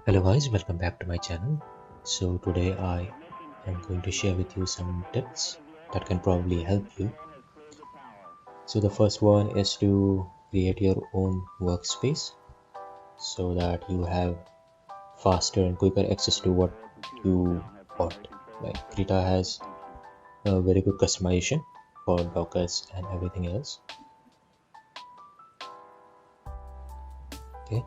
Hello guys, welcome back to my channel. So today I am going to share with you some tips that can probably help you. So the first one is to create your own workspace so that you have faster and quicker access to what you want. Like Krita has a very good customization for Dockers and everything else. Okay,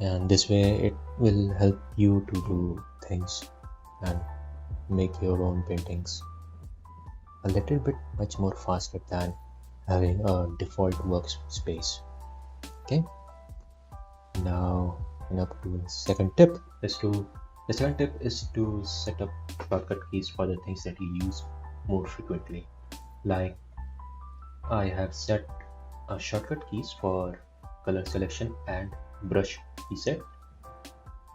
and this way it will help you to do things and make your own paintings a little bit much more faster than having a default workspace. Okay, now up to the second tip is to set up shortcut keys for the things that you use more frequently. Like I have set a shortcut keys for color selection and brush preset.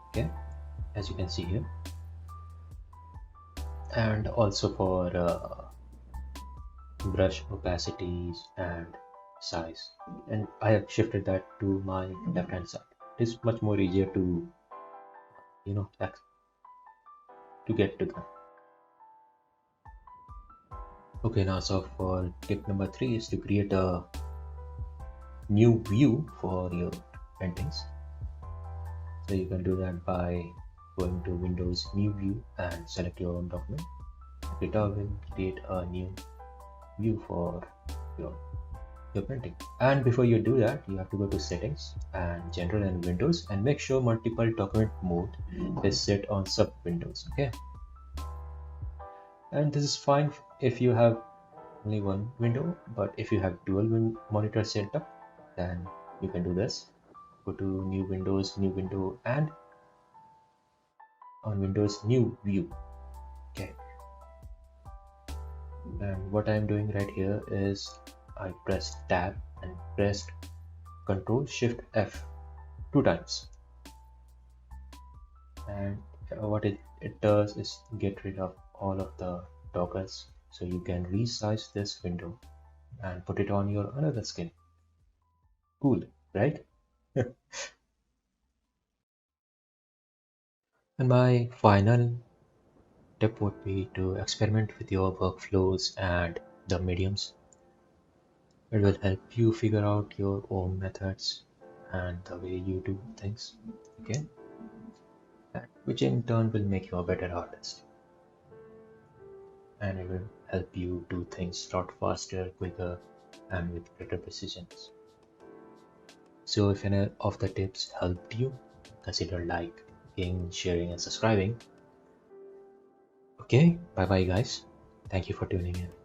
Okay, as you can see here, and also for brush opacities and size, and I have shifted that to my left hand side. It is much more easier to to get to them. Okay, now so for tip number 3 is to create a new view for your paintings. So you can do that by going to Windows New View and select your own document. It will create a new view for your painting. And before you do that, you have to go to settings and general and windows and make sure multiple document mode is set on sub windows. Okay, and this is fine if you have only one window, but if you have dual monitor setup, then you can do this. Go to new window, and on Windows New View. Okay, and what I'm doing right here is I pressed tab and pressed Control Shift F 2 times, and what it does is get rid of all of the toggles, so you can resize this window and put it on your another skin. Cool, right? And my final tip would be to experiment with your workflows and the mediums. It will help you figure out your own methods and the way you do things. Okay, which in turn will make you a better artist, and it will help you do things a lot faster, quicker, and with greater precisions. So if any of the tips helped you, consider liking, sharing, and subscribing. Okay, bye bye guys. Thank you for tuning in.